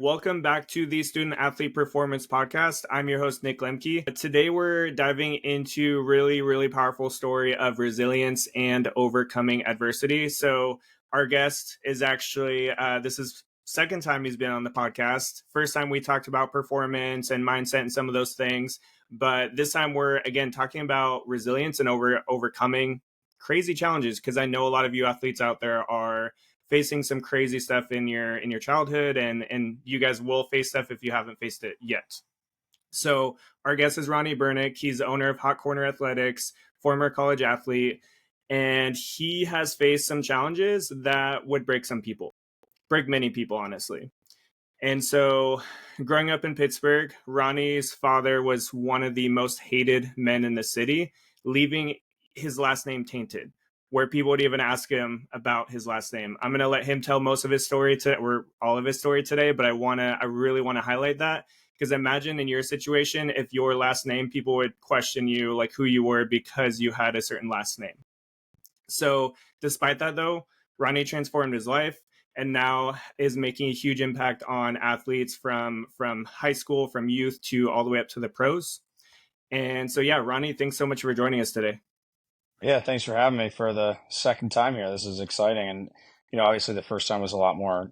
Welcome back to the Student Athlete Performance Podcast. I'm your host, Nick Lemke. Today, we're diving into really powerful story of resilience and overcoming adversity. So our guest is actually, this is second time he's been on the podcast. First time we talked about performance and mindset and some of those things. But this time we're, again, talking about resilience and overcoming crazy challenges, because I know a lot of you athletes out there are facing some crazy stuff in your childhood, and you guys will face stuff if you haven't faced it yet. So our guest is Ronnie Bernick. He's the owner of Hot Corner Athletics, former college athlete, and he has faced some challenges that would break many people, honestly. And so growing up in Pittsburgh, Ronnie's father was one of the most hated men in the city, leaving his last name tainted, where people would even ask him about his last name. I'm going to let him tell most of his story or all of his story today, but I really want to highlight that, because imagine in your situation, if your last name, people would question you, like who you were, because you had a certain last name. So despite that, though, Ronnie transformed his life and now is making a huge impact on athletes from high school, from youth to all the way up to the pros. And so, yeah, Ronnie, thanks so much for joining us today. Yeah, thanks for having me for the second time here. This is exciting. And, obviously the first time was a lot more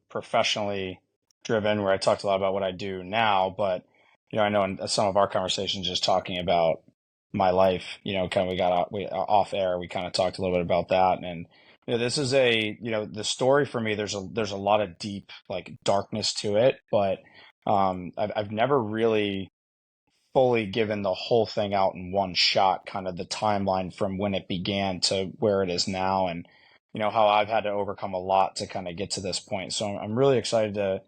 professionally driven, where I talked a lot about what I do now. But, I know in some of our conversations, just talking about my life, kind of we off air, we kind of talked a little bit about that. And, this is the story for me, there's a lot of deep, like, darkness to it, but I've never really fully given the whole thing out in one shot, kind of the timeline from when it began to where it is now, and how I've had to overcome a lot to kind of get to this point. So I'm really excited to,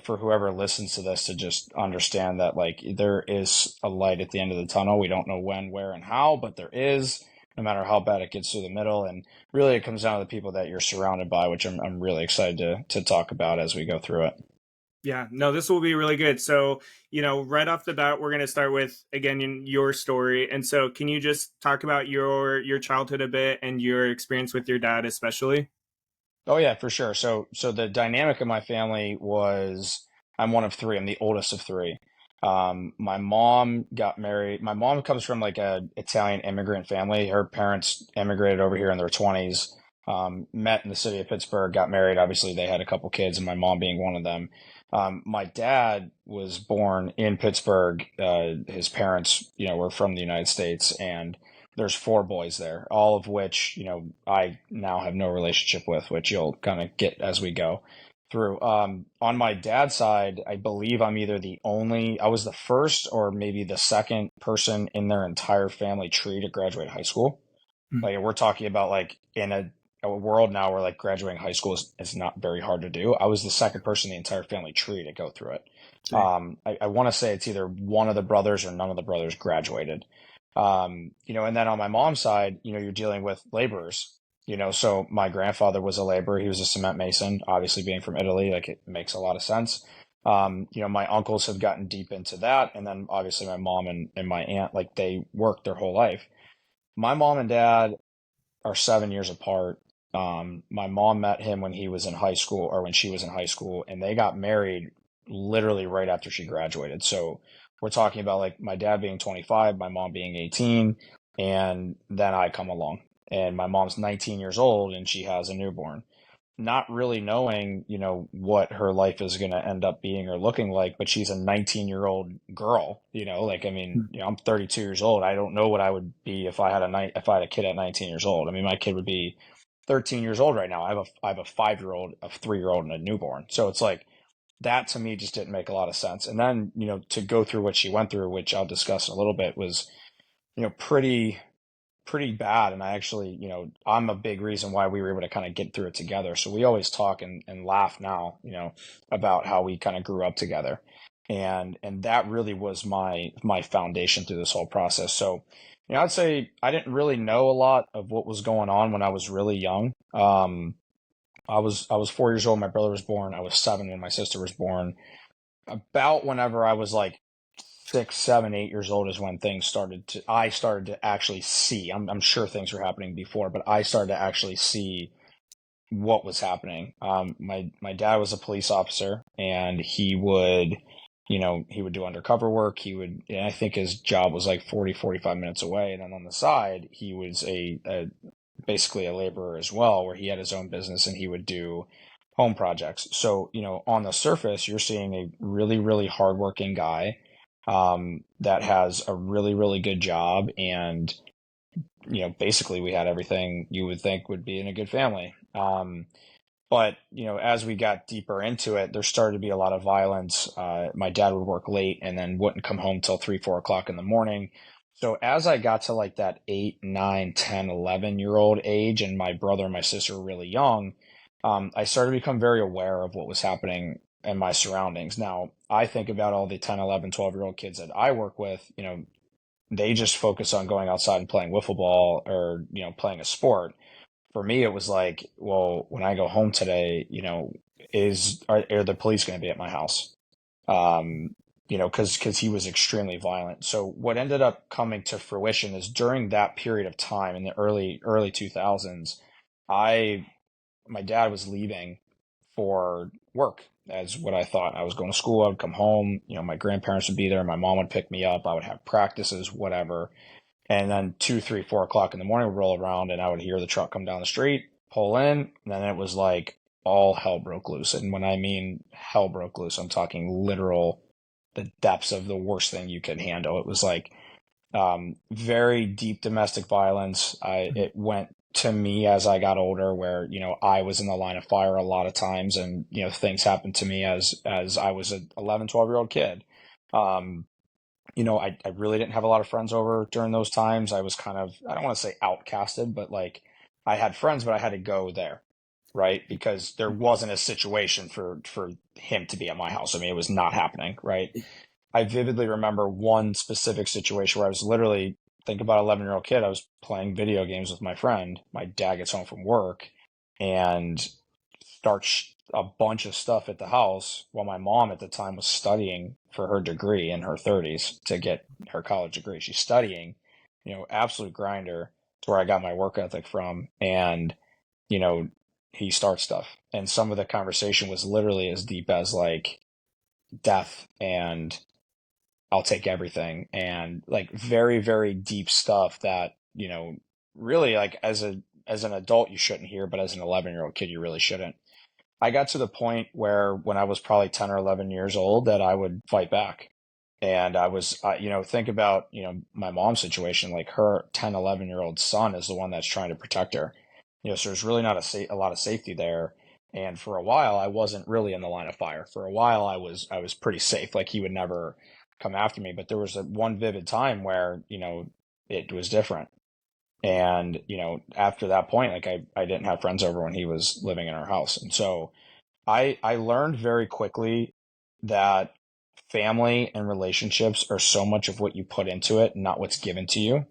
for whoever listens to this, to just understand that, like, there is a light at the end of the tunnel. We don't know when, where, and how, but there is, no matter how bad it gets through the middle. And really it comes down to the people that you're surrounded by, which I'm really excited to talk about as we go through it. Yeah, no, this will be really good. So, right off the bat, we're going to start with, again, your story. And so can you just talk about your childhood a bit and your experience with your dad, especially? Oh yeah, for sure. So the dynamic of my family was, I'm one of three. I'm the oldest of three. My mom got married. My mom comes from like a Italian immigrant family. Her parents immigrated over here in their 20s. Met in the city of Pittsburgh, got married. Obviously, they had a couple kids, and my mom being one of them. My dad was born in Pittsburgh. His parents, were from the United States, and there's four boys there, all of which, I now have no relationship with, which you'll kind of get as we go through. On my dad's side, I believe I was the first or maybe the second person in their entire family tree to graduate high school. Mm. Like, we're talking about, like, in a world now where, like, graduating high school is not very hard to do. I was the second person in the entire family tree to go through it. Okay. I want to say it's either one of the brothers or none of the brothers graduated. And then on my mom's side, you're dealing with laborers. So my grandfather was a laborer. He was a cement mason, obviously being from Italy, like, it makes a lot of sense. My uncles have gotten deep into that. And then obviously my mom and my aunt, like, they worked their whole life. My mom and dad are 7 years apart. My mom met him when he was in high school, or when she was in high school, and they got married literally right after she graduated. So we're talking about, like, my dad being 25, my mom being 18, and then I come along. And my mom's 19 years old and she has a newborn. Not really knowing, what her life is going to end up being or looking like, but she's a 19-year-old girl, like, I mean, Mm. I'm 32 years old. I don't know what I would be if I had a kid at 19 years old. I mean, my kid would be 13 years old right now. I have a 5-year-old, a 3-year-old, and a newborn. So it's like, that to me just didn't make a lot of sense. And then, to go through what she went through, which I'll discuss in a little bit, was, pretty bad. And I actually, I'm a big reason why we were able to kind of get through it together. So we always talk and laugh now, about how we kind of grew up together. And that really was my foundation through this whole process. So, I'd say I didn't really know a lot of what was going on when I was really young. I was 4 years old. My brother was born. I was 7 when my sister was born. About whenever I was like 6, 7, 8 years old is when I started to actually see. I'm sure things were happening before, but I started to actually see what was happening. My dad was a police officer, and he would do undercover work. And I think his job was like 45 minutes away. And then on the side, he was basically a laborer as well, where he had his own business and he would do home projects. So, on the surface, you're seeing a really, really hardworking guy, that has a really, really good job. And, basically we had everything you would think would be in a good family. But, as we got deeper into it, there started to be a lot of violence. My dad would work late and then wouldn't come home till 3, 4 o'clock in the morning. So as I got to like that 8, 9, 10, 11 year old age, and my brother and my sister were really young, I started to become very aware of what was happening in my surroundings. Now, I think about all the 10, 11, 12-year old kids that I work with, they just focus on going outside and playing wiffle ball or, playing a sport. For me, it was like, well, when I go home today, are the police going to be at my house? Because he was extremely violent. So what ended up coming to fruition is during that period of time in the early 2000s, I my dad was leaving for work as what I thought. I was going to school. I would come home. My grandparents would be there. My mom would pick me up. I would have practices, whatever. And then 2, 3, 4 o'clock in the morning would roll around, and I would hear the truck come down the street, pull in, and then it was like all hell broke loose. And when I mean hell broke loose, I'm talking literal, the depths of the worst thing you could handle. It was like very deep domestic violence. It went to me as I got older, where I was in the line of fire a lot of times, and things happened to me as I was an 11, 12-year old kid. Um, I really didn't have a lot of friends over during those times. I was kind of, I don't want to say outcasted, but like I had friends, but I had to go there, right? Because there wasn't a situation for him to be at my house. I mean, it was not happening, right? I vividly remember one specific situation where I was literally, think about 11-year-old kid. I was playing video games with my friend. My dad gets home from work and starts a bunch of stuff at the house while my mom at the time was studying for her degree in her 30s to get her college degree. She's studying, absolute grinder. It's where I got my work ethic from. And, you know, he starts stuff. And some of the conversation was literally as deep as like death and I'll take everything, and like very, very deep stuff that, really like as an adult you shouldn't hear, but as an 11-year-old kid you really shouldn't. I got to the point where when I was probably 10 or 11 years old that I would fight back. And I was, think about, my mom's situation, like her 10, 11-year-old son is the one that's trying to protect her. So there's really not a lot of safety there. And for a while, I wasn't really in the line of fire. For a while, I was pretty safe. Like he would never come after me. But there was one vivid time where, it was different. And, after that point, like I didn't have friends over when he was living in our house. And so I learned very quickly that family and relationships are so much of what you put into it, not what's given to you,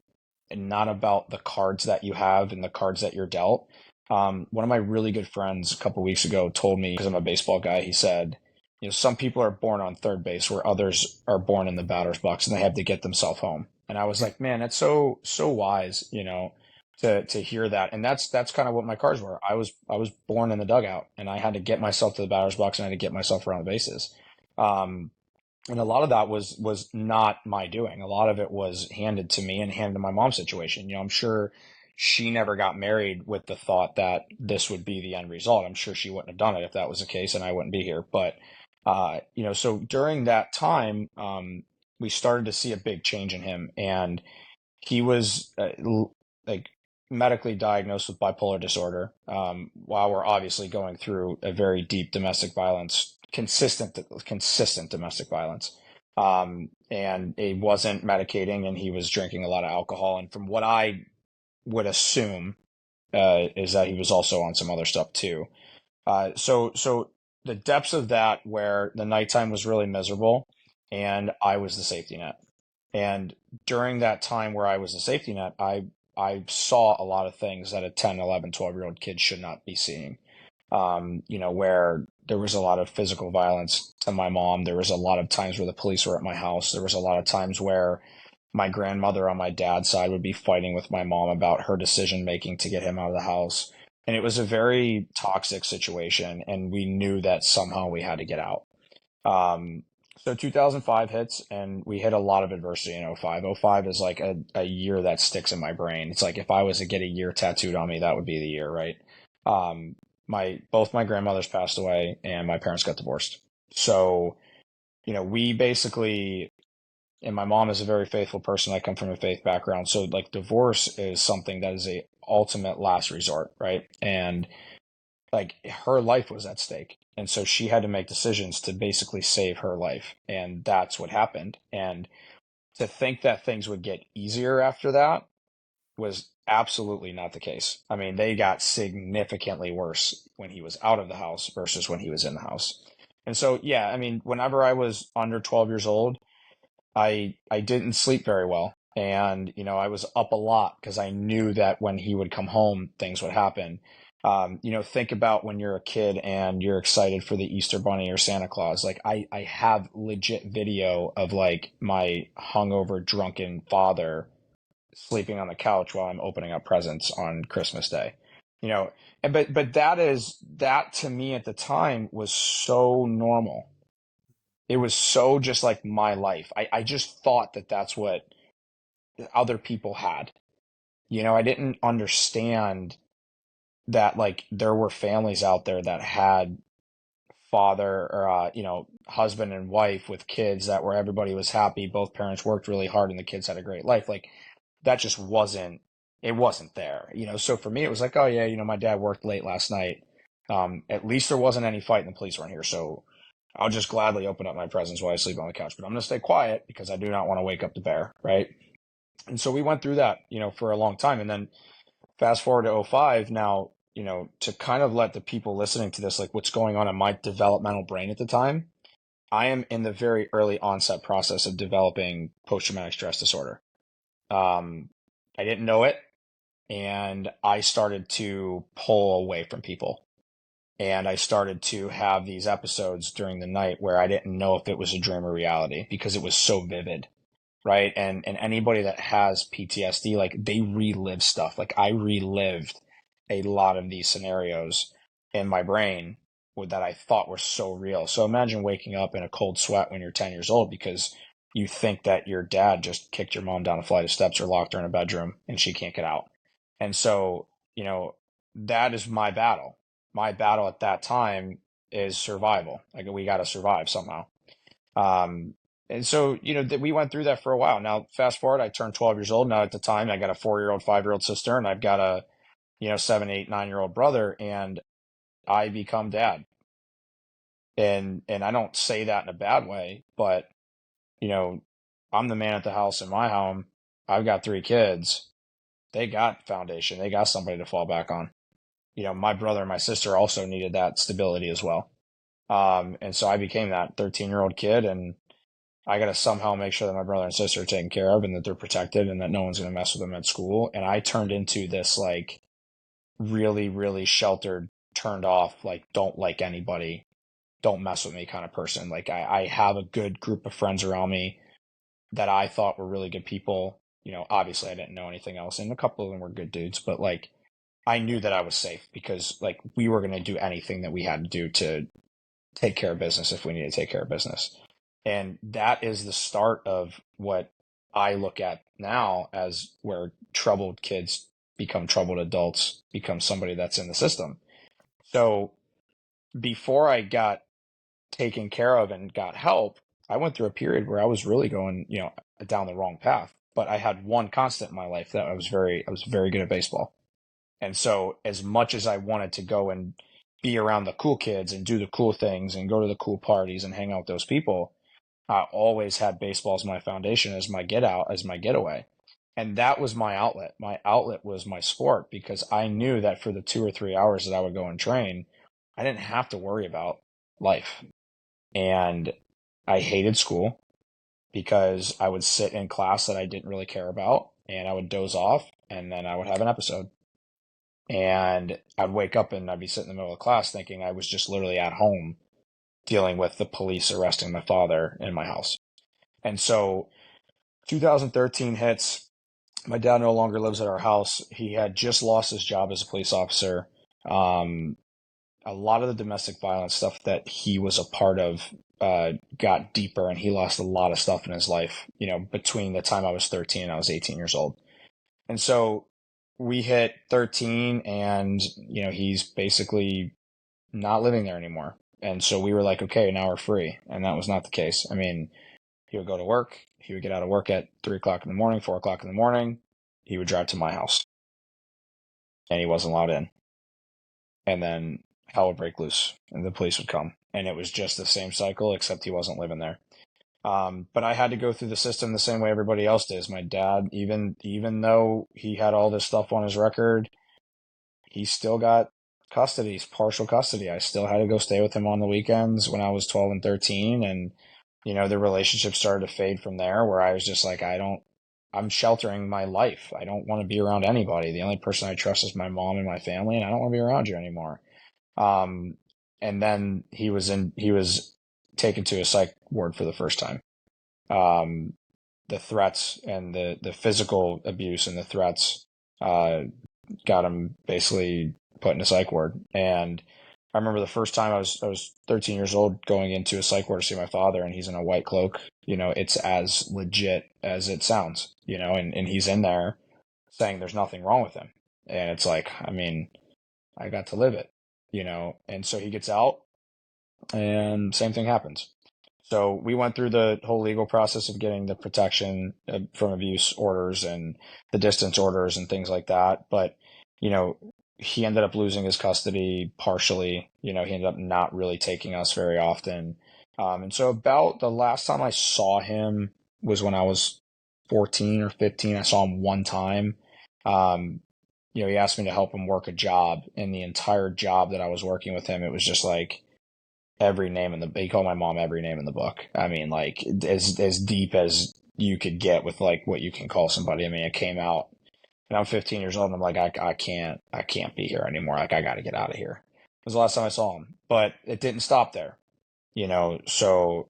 and not about the cards that you have and the cards that you're dealt. One of my really good friends a couple weeks ago told me, because I'm a baseball guy, he said, some people are born on third base where others are born in the batter's box and they have to get themselves home. And I was like, man, that's so wise, to hear that. And that's kind of what my cards were. I was born in the dugout and I had to get myself to the batter's box and I had to get myself around the bases. Um, and a lot of that was not my doing. A lot of it was handed to me and handed to my mom's situation. I'm sure she never got married with the thought that this would be the end result. I'm sure she wouldn't have done it if that was the case, and I wouldn't be here. But so during that time, we started to see a big change in him, and he was like medically diagnosed with bipolar disorder, while we're obviously going through a very deep domestic violence, consistent domestic violence. And he wasn't medicating, and he was drinking a lot of alcohol. And from what I would assume, is that he was also on some other stuff too. So the depths of that, where the nighttime was really miserable, and I was the safety net. And during that time where I was the safety net, I saw a lot of things that a 10, 11, 12-year-old kid should not be seeing. Where there was a lot of physical violence to my mom. There was a lot of times where the police were at my house. There was a lot of times where my grandmother on my dad's side would be fighting with my mom about her decision making to get him out of the house. And it was a very toxic situation, and we knew that somehow we had to get out. So 2005 hits, and we hit a lot of adversity in '05. '05 is like a year that sticks in my brain. It's like if I was to get a year tattooed on me, that would be the year, right? Um, both my grandmothers passed away, and my parents got divorced. So, we basically, and my mom is a very faithful person. I come from a faith background. So like divorce is something that is a ultimate last resort, right? And like her life was at stake. And so she had to make decisions to basically save her life. And that's what happened. And to think that things would get easier after that was absolutely not the case. I mean, they got significantly worse when he was out of the house versus when he was in the house. And so, yeah, I mean, whenever I was under 12 years old, I didn't sleep very well. And, I was up a lot because I knew that when he would come home, things would happen. Think about when you're a kid and you're excited for the Easter Bunny or Santa Claus. Like I have legit video of like my hungover, drunken father sleeping on the couch while I'm opening up presents on Christmas Day. And but that to me at the time was so normal. It was so just like my life. I just thought that that's what other people had. I didn't understand that like there were families out there that had father or husband and wife with kids that where everybody was happy, both parents worked really hard and the kids had a great life. Like that just wasn't there. So for me it was like, oh yeah, my dad worked late last night. At least there wasn't any fight and the police weren't here, so I'll just gladly open up my presents while I sleep on the couch, but I'm going to stay quiet because I do not want to wake up the bear, right? And so we went through that, for a long time. And then fast forward to '05 now, to kind of let the people listening to this, like what's going on in my developmental brain at the time, I am in the very early onset process of developing post-traumatic stress disorder. I didn't know it, and I started to pull away from people. And I started to have these episodes during the night where I didn't know if it was a dream or reality because it was so vivid, right? And anybody that has PTSD, like they relive stuff. Like I relived a lot of these scenarios in my brain that I thought were so real. So imagine waking up in a cold sweat when you're 10 years old because you think that your dad just kicked your mom down a flight of steps or locked her in a bedroom and she can't get out. And so, that is my battle. My battle at that time is survival. Like we got to survive somehow. And so, we went through that for a while. Now, fast forward, I turned 12 years old. Now, at the time, I got a 4-year-old, 5-year-old sister, and I've got a, 7, 8, 9-year-old brother, and I become dad. And I don't say that in a bad way, but, you know, I'm the man at the house in my home. I've got 3 kids. They got foundation. They got somebody to fall back on. My brother and my sister also needed that stability as well. And so I became that 13-year-old kid, and I got to somehow make sure that my brother and sister are taken care of and that they're protected and that no one's going to mess with them at school. And I turned into this like really, really sheltered, turned off, like don't like anybody, don't mess with me kind of person. Like I have a good group of friends around me that I thought were really good people. Obviously I didn't know anything else, and a couple of them were good dudes, but like I knew that I was safe because like we were going to do anything that we had to do to take care of business if we need to take care of business. And that is the start of what I look at now as where troubled kids become troubled adults, become somebody that's in the system. So before I got taken care of and got help, I went through a period where I was really going, down the wrong path. But I had one constant in my life that I was very good at baseball. And so as much as I wanted to go and be around the cool kids and do the cool things and go to the cool parties and hang out with those people, I always had baseball as my foundation, as my as my getaway. And that was my outlet. My outlet was my sport because I knew that for the 2 or 3 hours that I would go and train, I didn't have to worry about life. And I hated school because I would sit in class that I didn't really care about and I would doze off and then I would have an episode. And I'd wake up and I'd be sitting in the middle of class thinking I was just literally at home dealing with the police arresting my father in my house. And so 2013 hits. My dad no longer lives at our house. He had just lost his job as a police officer. A lot of the domestic violence stuff that he was a part of got deeper, and he lost a lot of stuff in his life, between the time I was 13 and I was 18 years old. And so we hit 13, and, he's basically not living there anymore. And so we were like, okay, now we're free. And that was not the case. I mean, he would go to work. He would get out of work at 3 o'clock in the morning, 4 o'clock in the morning. He would drive to my house, and he wasn't allowed in. And then hell would break loose, and the police would come. And it was just the same cycle, except he wasn't living there. But I had to go through the system the same way everybody else does. My dad, even though he had all this stuff on his record, he still got custody, partial custody. I still had to go stay with him on the weekends when I was 12 and 13. And, the relationship started to fade from there, where I was just like, I'm sheltering my life. I don't want to be around anybody. The only person I trust is my mom and my family, and I don't want to be around you anymore. And then he was taken to a psych ward for the first time. The threats and the physical abuse and the threats, got him basically put in a psych ward. And I remember the first time I was 13 years old going into a psych ward to see my father, and he's in a white cloak. It's as legit as it sounds, and he's in there saying there's nothing wrong with him. And it's like, I mean, I got to live it, and so he gets out, and same thing happens. So we went through the whole legal process of getting the protection from abuse orders and the distance orders and things like that. But, he ended up losing his custody partially. He ended up not really taking us very often. And so about the last time I saw him was when I was 14 or 15. I saw him one time. He asked me to help him work a job, and the entire job that I was working with him, it was just like, every name he called my mom every name in the book. I mean, like, as deep as you could get with like what you can call somebody. I mean, it came out, and I'm 15 years old, and I'm like, I can't be here anymore. Like, I got to get out of here. It was the last time I saw him, but it didn't stop there, so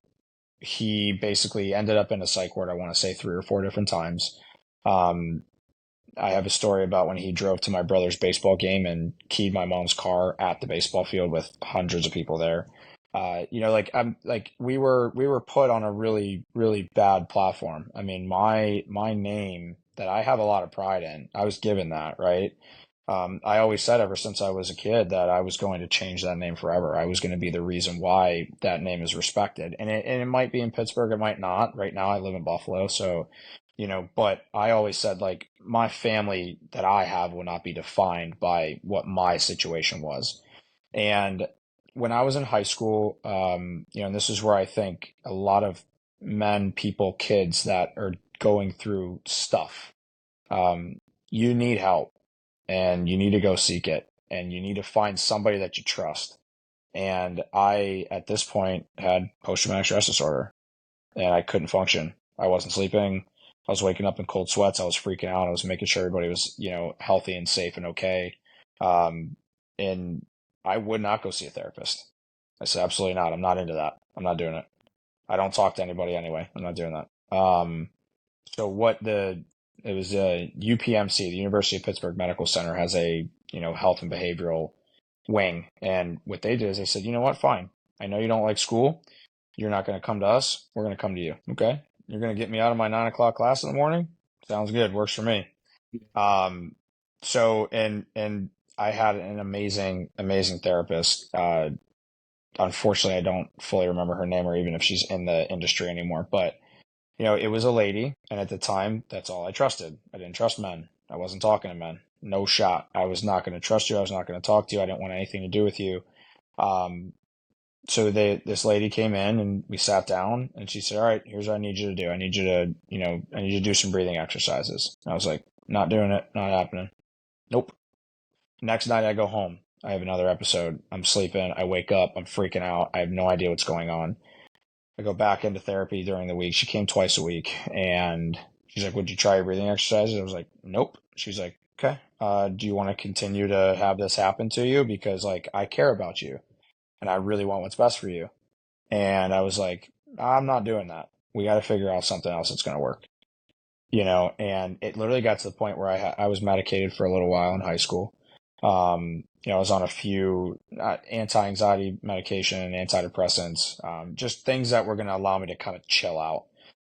he basically ended up in a psych ward, I want to say 3 or 4 different times. I have a story about when he drove to my brother's baseball game and keyed my mom's car at the baseball field with hundreds of people there. We were put on a really, really bad platform. I mean, my name that I have a lot of pride in, I was given that, right? I always said ever since I was a kid that I was going to change that name forever. I was going to be the reason why that name is respected. And it might be in Pittsburgh, it might not. Right now I live in Buffalo, so, but I always said, like, my family that I have will not be defined by what my situation was. And when I was in high school, and this is where I think a lot of men, people, kids that are going through stuff, you need help, and you need to go seek it, and you need to find somebody that you trust. And I, at this point, had post-traumatic stress disorder, and I couldn't function. I wasn't sleeping. I was waking up in cold sweats. I was freaking out. I was making sure everybody was, healthy and safe and okay. And I would not go see a therapist. I said, absolutely not. I'm not into that. I'm not doing it. I don't talk to anybody anyway. I'm not doing that. So it was UPMC, the University of Pittsburgh Medical Center, has a, health and behavioral wing. And what they did is they said, you know what? Fine. I know you don't like school. You're not going to come to us. We're going to come to you. Okay. You're going to get me out of my 9 o'clock class in the morning. Sounds good. Works for me. So, and I had an amazing, amazing therapist. Unfortunately, I don't fully remember her name or even if she's in the industry anymore, but it was a lady. And at the time, that's all I trusted. I didn't trust men. I wasn't talking to men. No shot. I was not going to trust you. I was not going to talk to you. I didn't want anything to do with you. So this lady came in and we sat down, and she said, all right, here's what I need you to do. I need you to, I need you to do some breathing exercises. And I was like, not doing it. Not happening. Nope. Next night I go home. I have another episode. I'm sleeping. I wake up. I'm freaking out. I have no idea what's going on. I go back into therapy during the week. She came twice a week, and she's like, would you try your breathing exercises? I was like, nope. She's like, okay. Do you want to continue to have this happen to you? Because, like, I care about you, and I really want what's best for you. And I was like, I'm not doing that. We got to figure out something else that's going to work. And it literally got to the point where I was medicated for a little while in high school. I was on a few anti-anxiety medication and antidepressants, just things that were going to allow me to kind of chill out.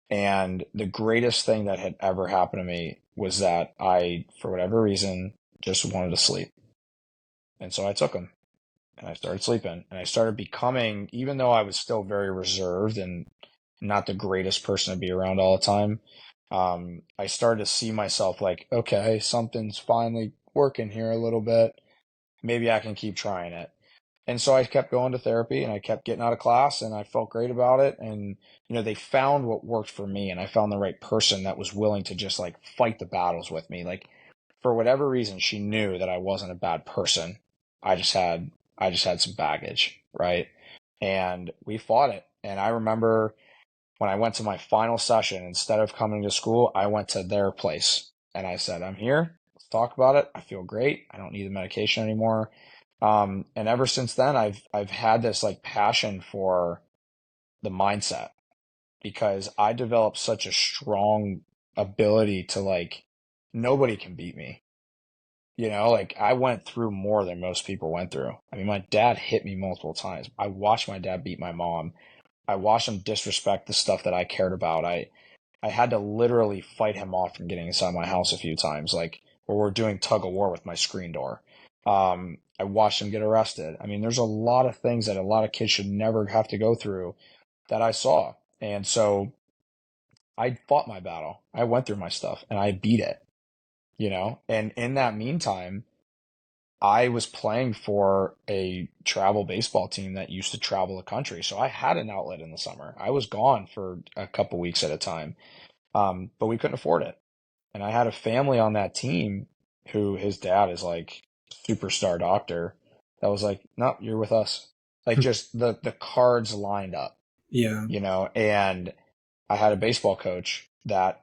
And the greatest thing that had ever happened to me was that I, for whatever reason, just wanted to sleep. And so I took them and I started sleeping and I started becoming, even though I was still very reserved and not the greatest person to be around all the time, I started to see myself like, okay, something's finally working here a little bit. Maybe I can keep trying it. And so I kept going to therapy and I kept getting out of class and I felt great about it. And, they found what worked for me and I found the right person that was willing to just like fight the battles with me. Like for whatever reason, she knew that I wasn't a bad person. I just had some baggage, right? And we fought it. And I remember when I went to my final session, instead of coming to school, I went to their place and I said, I'm here. Let's talk about it. I feel great. I don't need the medication anymore. And ever since then, I've had this like passion for the mindset because I developed such a strong ability to like, nobody can beat me. Like I went through more than most people went through. I mean, my dad hit me multiple times. I watched my dad beat my mom. I watched him disrespect the stuff that I cared about. I had to literally fight him off from getting inside my house a few times, like where we're doing tug of war with my screen door. I watched him get arrested. I mean, there's a lot of things that a lot of kids should never have to go through that I saw. And so I fought my battle. I went through my stuff and I beat it. And in that meantime, I was playing for a travel baseball team that used to travel the country. So I had an outlet in the summer. I was gone for a couple weeks at a time. But we couldn't afford it. And I had a family on that team who his dad is like superstar doctor that was like, no, you're with us. Like just the cards lined up, Yeah. and I had a baseball coach that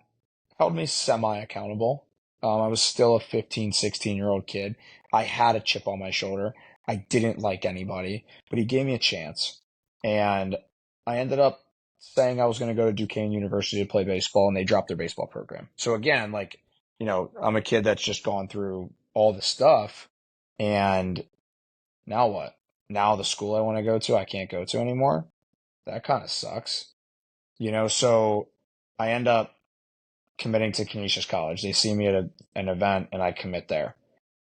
held me semi accountable. I was still a 15, 16-year-old kid. I had a chip on my shoulder. I didn't like anybody, but he gave me a chance. And I ended up saying I was going to go to Duquesne University to play baseball, and they dropped their baseball program. So again, like, I'm a kid that's just gone through all the stuff. And now what? Now the school I want to go to, I can't go to anymore. That kind of sucks. So I end up committing to Canisius College. They see me at an event and I commit there.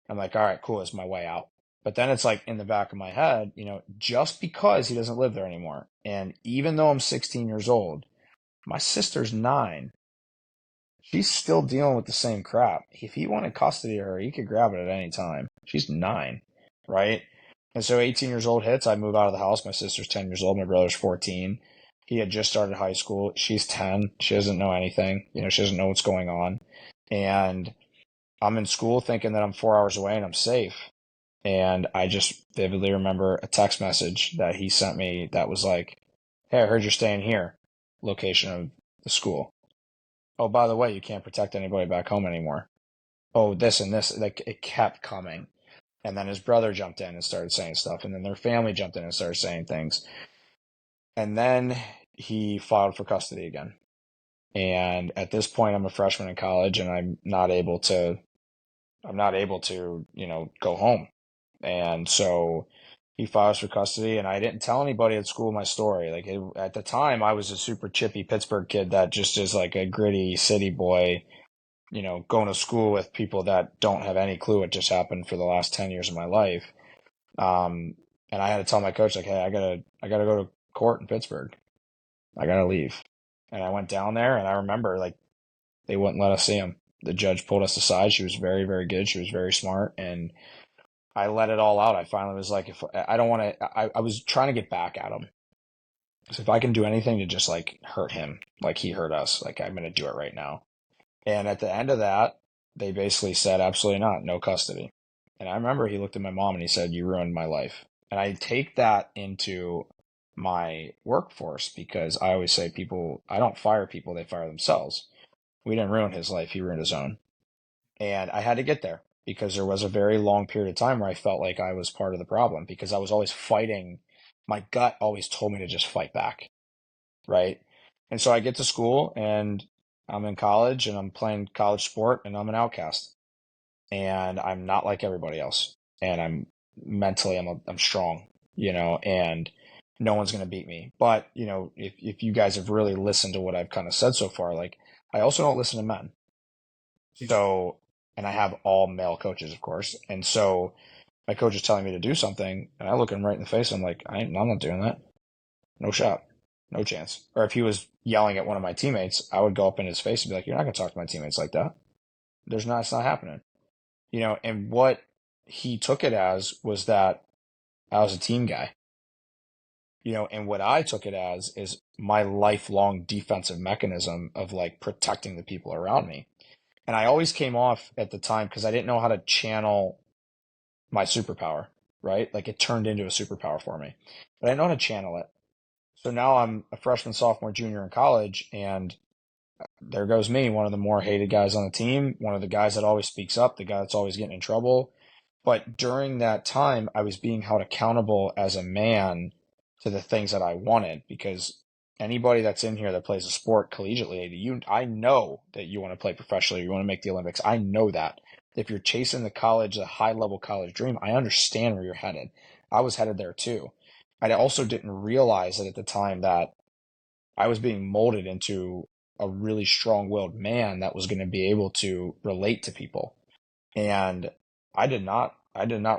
I'm like, all right, cool. It's my way out. But then it's like in the back of my head, just because he doesn't live there anymore. And even though I'm 16 years old, my sister's 9. She's still dealing with the same crap. If he wanted custody of her, he could grab it at any time. She's 9, right? And so 18 years old hits, I move out of the house. My sister's 10 years old. My brother's 14. He had just started high school. She's 10. She doesn't know anything. She doesn't know what's going on. And I'm in school thinking that I'm 4 hours away and I'm safe. And I just vividly remember a text message that he sent me that was like, hey, I heard you're staying here. Location of the school. Oh, by the way, you can't protect anybody back home anymore. Oh, this and this. Like it kept coming. And then his brother jumped in and started saying stuff. And then their family jumped in and started saying things. And then he filed for custody again. And at this point, I'm a freshman in college and I'm not able to, go home. And so he files for custody and I didn't tell anybody at school my story. Like at the time I was a super chippy Pittsburgh kid that just is like a gritty city boy, going to school with people that don't have any clue what just happened for the last 10 years of my life. And I had to tell my coach like, hey, I gotta go to court in Pittsburgh. I gotta leave. And I went down there and I remember like they wouldn't let us see him. The judge pulled us aside. She was very, very good. She was very smart. And I let it all out. I finally was like, if I don't want to, I was trying to get back at him. So if I can do anything to just like hurt him, like he hurt us, like I'm going to do it right now. And at the end of that, they basically said, absolutely not, no custody. And I remember he looked at my mom and he said, you ruined my life. And I take that into my workforce because I always say I don't fire people, they fire themselves. We didn't ruin his life, he ruined his own. And I had to get there because there was a very long period of time where I felt like I was part of the problem because I was always fighting. My gut always told me to just fight back, right? And so I get to school and I'm in college and I'm playing college sport and I'm an outcast and I'm not like everybody else. And I'm mentally I'm strong, and no one's going to beat me. But, if you guys have really listened to what I've kind of said so far, like I also don't listen to men. So, and I have all male coaches, of course. And so my coach is telling me to do something and I look him right in the face. I'm like, I'm not doing that. No shot. No chance. Or if he was yelling at one of my teammates, I would go up in his face and be like, you're not going to talk to my teammates like that. It's not happening. And what he took it as was that I was a team guy. And what I took it as is my lifelong defensive mechanism of like protecting the people around me. And I always came off at the time because I didn't know how to channel my superpower, right? Like it turned into a superpower for me, but I know how to channel it. So now I'm a freshman, sophomore, junior in college, and there goes me, one of the more hated guys on the team, one of the guys that always speaks up, the guy that's always getting in trouble. But during that time, I was being held accountable as a man to the things that I wanted because anybody that's in here that plays a sport collegiately, I know that you want to play professionally, you want to make the Olympics. I know that. If you're chasing the high level college dream, I understand where you're headed. I was headed there too. I also didn't realize that at the time that I was being molded into a really strong-willed man that was going to be able to relate to people. And I did not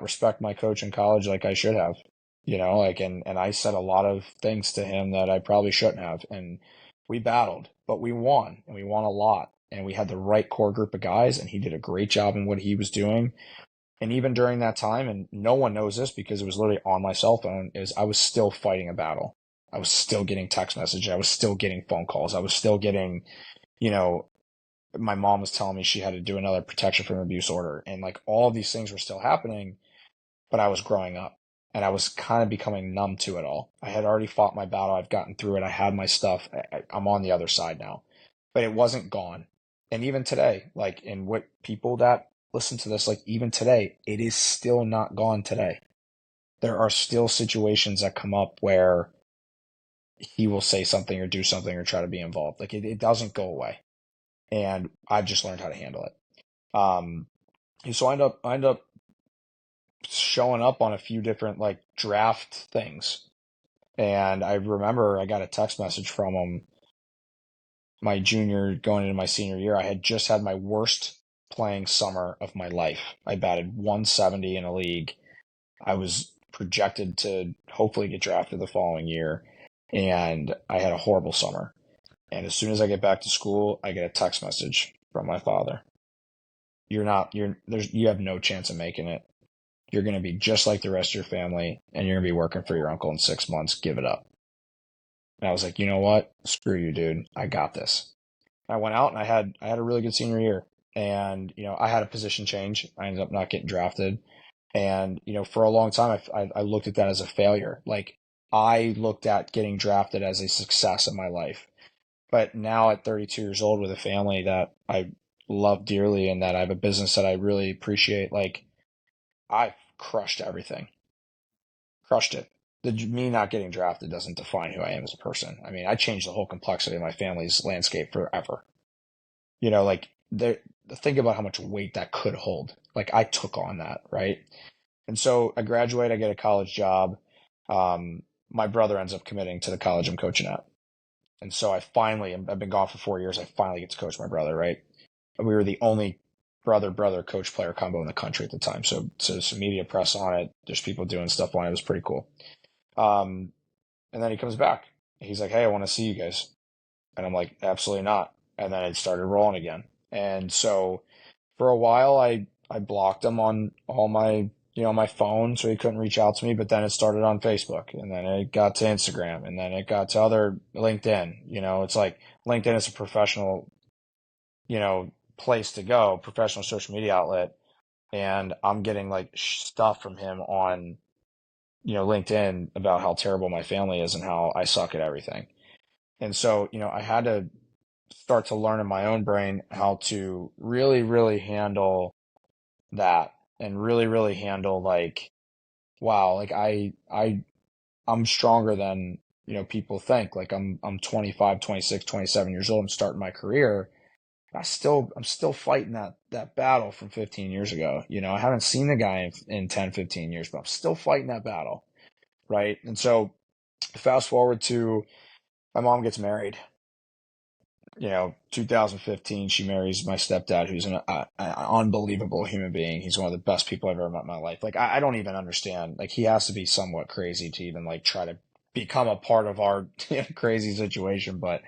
respect my coach in college like I should have, and I said a lot of things to him that I probably shouldn't have. And we battled, but we won, and we won a lot. And we had the right core group of guys, and he did a great job in what he was doing. And even during that time, and no one knows this because it was literally on my cell phone, is I was still fighting a battle. I was still getting text messages. I was still getting phone calls. I was still getting, you know, my mom was telling me she had to do another protection from abuse order. And like all these things were still happening, but I was growing up and I was kind of becoming numb to it all. I had already fought my battle. I've gotten through it. I had my stuff. I'm on the other side now, but it wasn't gone. And even today, like in what people that listen to this, like even today, it is still not gone today. There are still situations that come up where he will say something or do something or try to be involved. Like it doesn't go away. And I've just learned how to handle it. Um, so I end up showing up on a few different like draft things. And I remember I got a text message from him my junior going into my senior year. I had just had my worst playing summer of my life. I batted 170 in a league. I was projected to hopefully get drafted the following year. And I had a horrible summer. And as soon as I get back to school, I get a text message from my father. You have no chance of making it. You're going to be just like the rest of your family, and you're going to be working for your uncle in 6 months. Give it up. And I was like, you know what? Screw you, dude. I got this. I went out and I had a really good senior year. And, I had a position change. I ended up not getting drafted. And, for a long time, I looked at that as a failure. Like, I looked at getting drafted as a success in my life. But now at 32 years old with a family that I love dearly and that I have a business that I really appreciate, like, I've crushed everything. Crushed it. Me not getting drafted doesn't define who I am as a person. I mean, I changed the whole complexity of my family's landscape forever. Like think about how much weight that could hold. Like I took on that, right? And so I graduate, I get a college job. My brother ends up committing to the college I'm coaching at. And so I've been gone for 4 years. I finally get to coach my brother, right? We were the only brother coach player combo in the country at the time. So some media press on it. There's people doing stuff on it. It was pretty cool. And then he comes back. He's like, "Hey, I want to see you guys." And I'm like, "Absolutely not." And then it started rolling again. And so for a while, I blocked him on all my my phone, so he couldn't reach out to me. But then it started on Facebook, and then it got to Instagram, and then it got to other LinkedIn. It's like LinkedIn is a professional place to go, professional social media outlet, and I'm getting like stuff from him on LinkedIn about how terrible my family is and how I suck at everything. And so, I had to start to learn in my own brain how to really, really handle that and really, really handle like, wow, like I'm stronger than, people think. Like I'm 25, 26, 27 years old. I'm starting my career I'm still fighting that battle from 15 years ago. I haven't seen the guy in 10, 15 years, but I'm still fighting that battle. Right. And so fast forward to my mom gets married. 2015, she marries my stepdad, who's an unbelievable human being. He's one of the best people I've ever met in my life. Like, I don't even understand. Like, he has to be somewhat crazy to even like try to become a part of our crazy situation. But,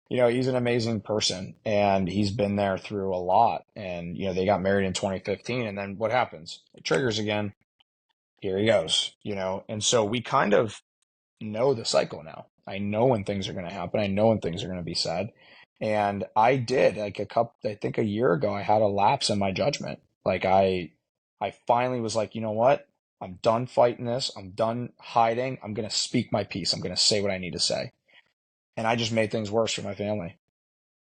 he's an amazing person and he's been there through a lot. And, they got married in 2015. And then what happens? It triggers again. Here he goes, and so we kind of know the cycle now. I know when things are going to happen. I know when things are going to be said. And I did like I think a year ago, I had a lapse in my judgment. Like I finally was like, you know what? I'm done fighting this. I'm done hiding. I'm going to speak my piece. I'm going to say what I need to say. And I just made things worse for my family.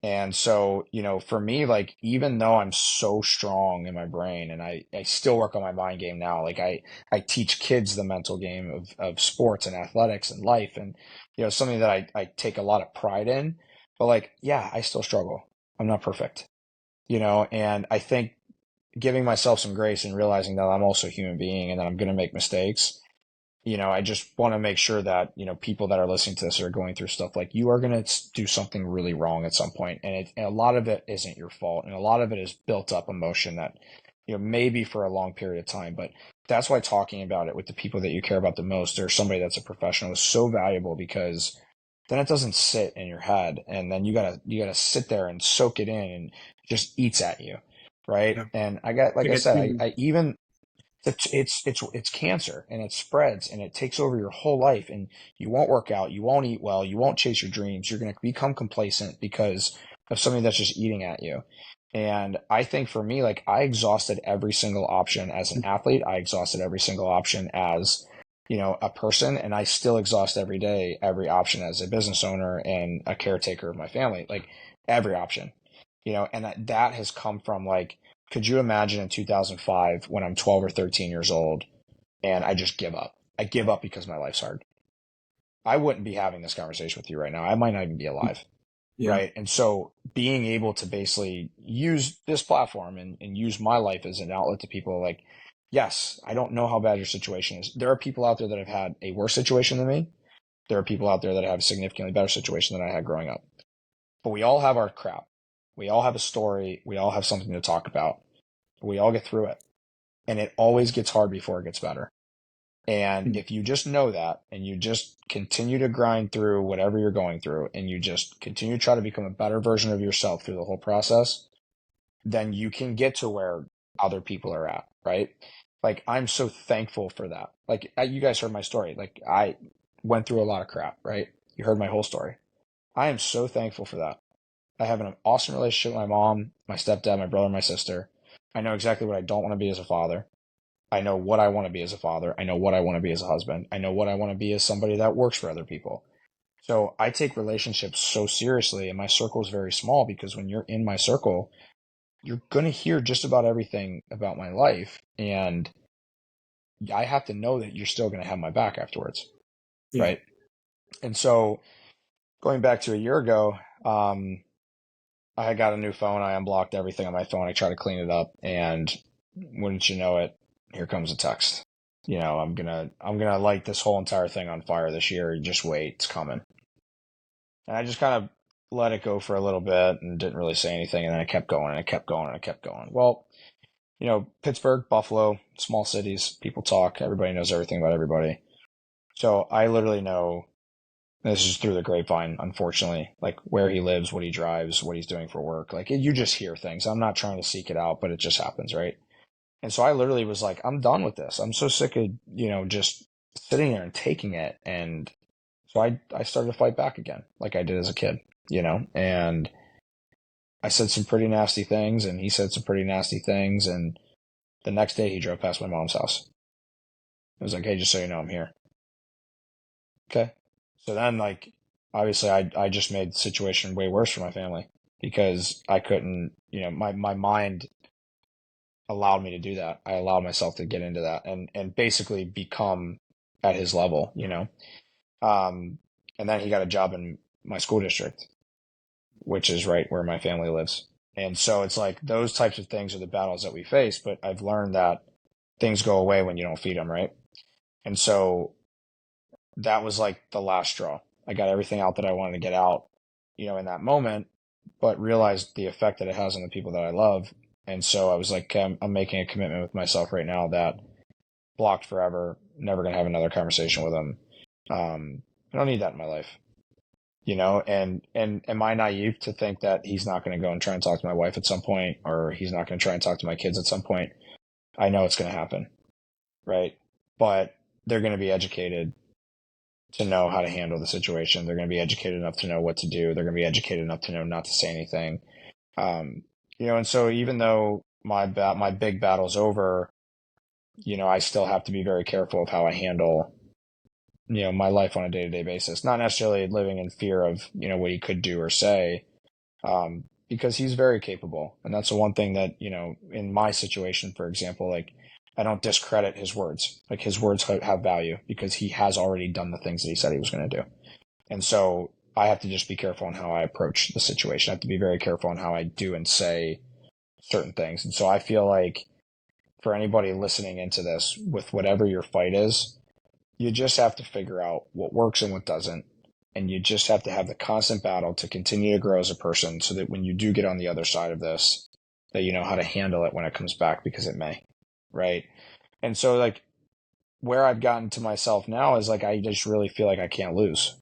And so, for me, like, even though I'm so strong in my brain and I still work on my mind game now, like I teach kids the mental game of sports and athletics and life and, something that I take a lot of pride in, but like, yeah, I still struggle. I'm not perfect, and I think giving myself some grace and realizing that I'm also a human being and that I'm going to make mistakes. I just want to make sure that, people that are listening to this are going through stuff like you are going to do something really wrong at some point. And a lot of it isn't your fault. And a lot of it is built up emotion that, maybe for a long period of time. But that's why talking about it with the people that you care about the most or somebody that's a professional is so valuable because then it doesn't sit in your head. And then you gotta sit there and soak it in and it just eats at you. Right. Yeah. And I got, like Like I a said, tumor. I even, it's cancer and it spreads and it takes over your whole life and you won't work out, you won't eat well, you won't chase your dreams. You're going to become complacent because of something that's just eating at you. And I think for me, like I exhausted every single option as an athlete. I exhausted every single option as, a person, and I still exhaust every day, every option as a business owner and a caretaker of my family, like every option, and that has come from like, could you imagine in 2005 when I'm 12 or 13 years old and I just give up? I give up because my life's hard. I wouldn't be having this conversation with you right now. I might not even be alive. Yeah. Right. And so being able to basically use this platform and use my life as an outlet to people like, yes, I don't know how bad your situation is. There are people out there that have had a worse situation than me. There are people out there that have a significantly better situation than I had growing up. But we all have our crap. We all have a story. We all have something to talk about. We all get through it. And it always gets hard before it gets better. And Mm. if you just know that and you just continue to grind through whatever you're going through and you just continue to try to become a better version of yourself through the whole process, then you can get to where other people are at, right? Like I'm so thankful for that. Like you guys heard my story. Like I went through a lot of crap, right? You heard my whole story. I am so thankful for that. I have an awesome relationship with my mom, my stepdad, my brother, my sister. I know exactly what I don't want to be as a father. I know what I want to be as a father. I know what I want to be as a husband. I know what I want to be as somebody that works for other people. So I take relationships so seriously, and my circle is very small because when you're in my circle, you're going to hear just about everything about my life. And I have to know that you're still going to have my back afterwards. Yeah. Right. And so going back to a year ago, I had got a new phone. I unblocked everything on my phone. I tried to clean it up. And wouldn't you know it, here comes a text. I'm gonna light this whole entire thing on fire this year. You just wait, it's coming. And I just kind of let it go for a little bit and didn't really say anything. And then I kept going and I kept going and I kept going. Well, Pittsburgh, Buffalo, small cities, people talk. Everybody knows everything about everybody. So I literally know this is through the grapevine, unfortunately, like where he lives, what he drives, what he's doing for work. Like you just hear things. I'm not trying to seek it out, but it just happens, right? And so I literally was like, I'm done with this. I'm so sick of, just sitting there and taking it. And so I started to fight back again, like I did as a kid, and I said some pretty nasty things and he said some pretty nasty things. And the next day he drove past my mom's house. I was like, hey, just so you know, I'm here. Okay. So then like, obviously I just made the situation way worse for my family because I couldn't, my mind allowed me to do that. I allowed myself to get into that and basically become at his level, and then he got a job in my school district, which is right where my family lives. And so it's like those types of things are the battles that we face. But I've learned that things go away when you don't feed them, right? And so that was like the last straw. I got everything out that I wanted to get out, in that moment, but realized the effect that it has on the people that I love. And so I was like, I'm making a commitment with myself right now that blocked forever, never going to have another conversation with him. I don't need that in my life, and am I naive to think that he's not going to go and try and talk to my wife at some point, or he's not going to try and talk to my kids at some point? I know it's going to happen, right? But they're going to be educated to know how to handle the situation. They're going to be educated enough to know what to do. They're going to be educated enough to know not to say anything. And so even though my big battle's over, I still have to be very careful of how I handle, my life on a day-to-day basis. Not necessarily living in fear of, what he could do or say, because he's very capable. And that's the one thing that, in my situation, for example, like I don't discredit his words. Like his words have value because he has already done the things that he said he was going to do. And so I have to just be careful on how I approach the situation. I have to be very careful on how I do and say certain things. And so I feel like for anybody listening into this, with whatever your fight is, you just have to figure out what works and what doesn't. And you just have to have the constant battle to continue to grow as a person so that when you do get on the other side of this, that you know how to handle it when it comes back, because it may, right? And so like where I've gotten to myself now is like I just really feel like I can't lose.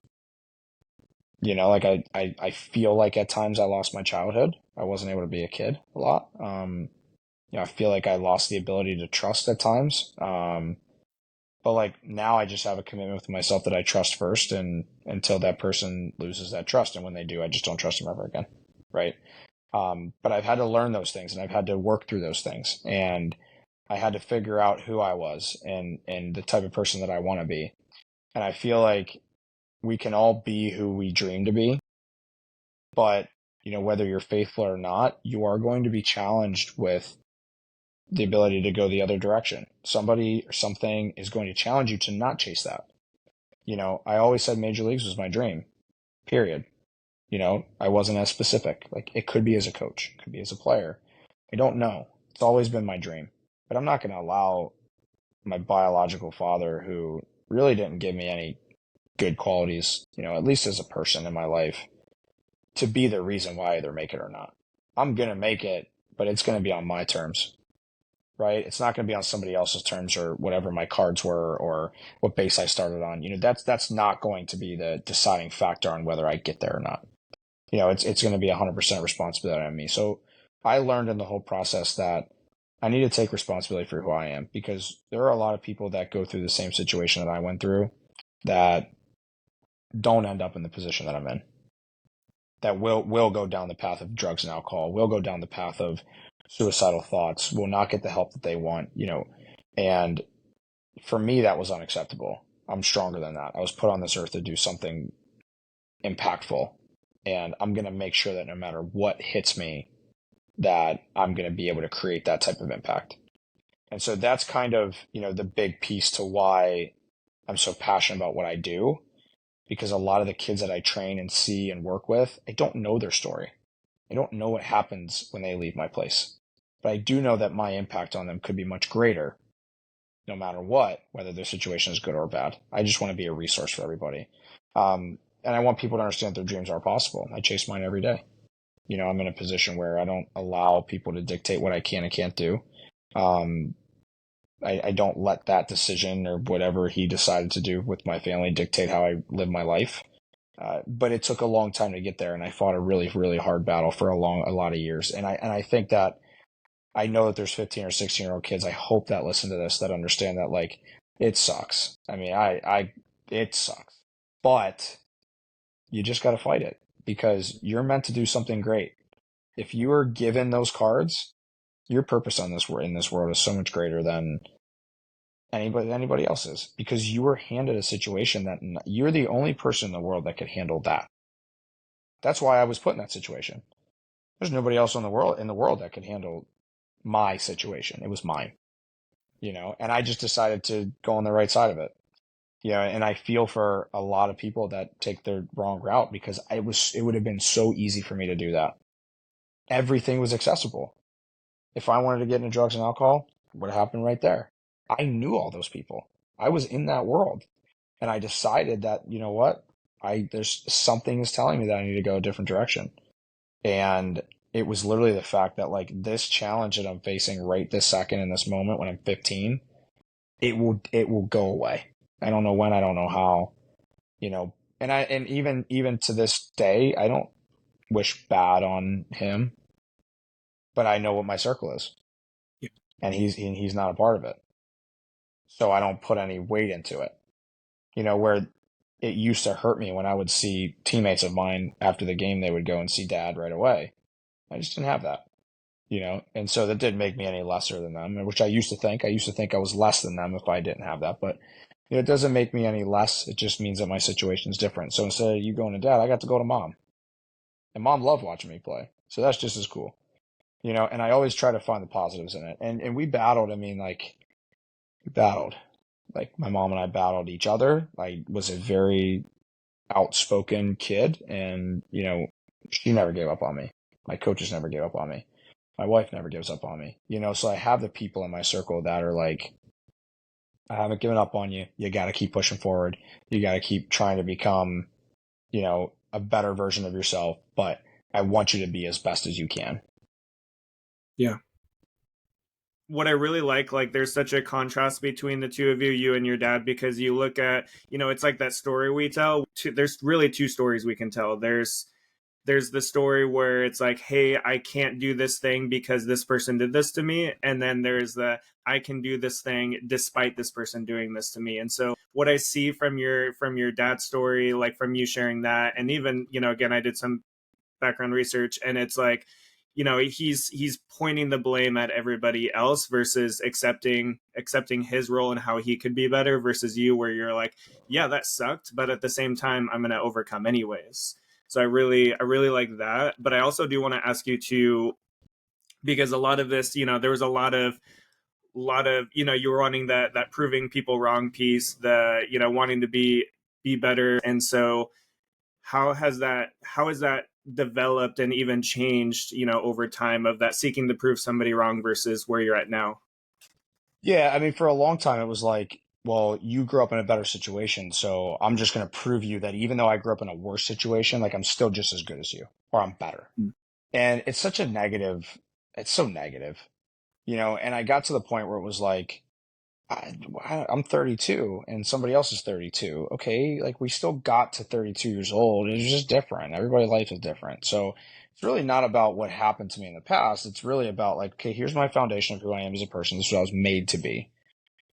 Like I feel like at times I lost my childhood. I wasn't able to be a kid a lot. I feel like I lost the ability to trust at times. But like now I just have a commitment with myself that I trust first, and until that person loses that trust. And when they do, I just don't trust them ever again. Right. But I've had to learn those things, and I've had to work through those things, and I had to figure out who I was and the type of person that I want to be. And I feel like we can all be who we dream to be, but whether you're faithful or not, you are going to be challenged with the ability to go the other direction. Somebody or something is going to challenge you to not chase that. I always said major leagues was my dream, period. I wasn't as specific. Like it could be as a coach, it could be as a player. I don't know. It's always been my dream, but I'm not going to allow my biological father, who really didn't give me any good qualities, at least as a person in my life, to be the reason why I either make it or not. I'm going to make it, but it's going to be on my terms, right? It's not going to be on somebody else's terms or whatever my cards were or what base I started on. That's not going to be the deciding factor on whether I get there or not. It's going to be 100% responsibility on me. So I learned in the whole process that I need to take responsibility for who I am, because there are a lot of people that go through the same situation that I went through that don't end up in the position that I'm in, that will go down the path of drugs and alcohol, will go down the path of suicidal thoughts, will not get the help that they want, and for me, that was unacceptable. I'm stronger than that. I was put on this earth to do something impactful, and I'm going to make sure that no matter what hits me, that I'm going to be able to create that type of impact. And so that's kind of, the big piece to why I'm so passionate about what I do, because a lot of the kids that I train and see and work with, I don't know their story. I don't know what happens when they leave my place. But I do know that my impact on them could be much greater, no matter what, whether their situation is good or bad. I just want to be a resource for everybody. And I want people to understand that their dreams are possible. I chase mine every day. I'm in a position where I don't allow people to dictate what I can and can't do. I don't let that decision or whatever he decided to do with my family dictate how I live my life. But it took a long time to get there, and I fought a really, really hard battle for a lot of years. And I think that I know that there's 15 or 16-year-old kids, I hope, that listen to this, that understand that, like, it sucks. I mean, it sucks, but you just got to fight it, because you're meant to do something great. If you are given those cards, your purpose in this world is so much greater than anybody else's, because you were handed a situation that you're the only person in the world that could handle that. That's why I was put in that situation. There's nobody else in the world that could handle my situation. It was mine, and I just decided to go on the right side of it. And I feel for a lot of people that take the wrong route, because it would have been so easy for me to do that. everything was accessible. If I wanted to get into drugs and alcohol, what happened right there? I knew all those people. I was in that world. And I decided that, you know what? There's something is telling me that I need to go a different direction. And it was literally the fact that like this challenge that I'm facing right this second in this moment when I'm 15, it will go away. I don't know when, I don't know how, you know. And even to this day, I don't wish bad on him, but I know what my circle is, Yeah. and he's not a part of it. So I don't put any weight into it. Where it used to hurt me when I would see teammates of mine after the game, they would go and see dad right away. I just didn't have that. And so that didn't make me any lesser than them, which I used to think. I used to think I was less than them if I didn't have that. But it doesn't make me any less. It just means that my situation is different. So instead of you going to dad, I got to go to mom. And mom loved watching me play. So that's just as cool. And I always try to find the positives in it. And we battled. I mean, like, we battled. Like, my mom and I battled each other. I was a very outspoken kid, and, she never gave up on me. My coaches never gave up on me. My wife never gives up on me. So I have the people in my circle that are like, I haven't given up on you. You got to keep pushing forward. You got to keep trying to become, a better version of yourself, but I want you to be as best as you can. Yeah. What I really like there's such a contrast between the two of you and your dad, because you look at, it's like that story we tell. There's really two stories we can tell. There's the story where it's like, hey, I can't do this thing because this person did this to me. And then there's the, I can do this thing despite this person doing this to me. And so what I see from your dad's story, like from you sharing that, and even, again, I did some background research, and it's like, he's pointing the blame at everybody else versus accepting his role and how he could be better, versus you, where you're like, yeah, that sucked, but at the same time, I'm going to overcome anyways. So I really like that. But I also do want to ask you to, because a lot of this, there was a lot of you were wanting that proving people wrong piece, the wanting to be better. And so how has that developed and even changed, over time, of that seeking to prove somebody wrong versus where you're at now? Yeah, I mean, for a long time, it was like, well, you grew up in a better situation, so I'm just going to prove you that even though I grew up in a worse situation, like I'm still just as good as you, or I'm better. Mm. And it's such a negative, it's so negative, and I got to the point where it was like, I'm 32 and somebody else is 32. Okay, like we still got to 32 years old. It's just different. Everybody's life is different. So it's really not about what happened to me in the past. It's really about like, okay, here's my foundation of who I am as a person. This is what I was made to be.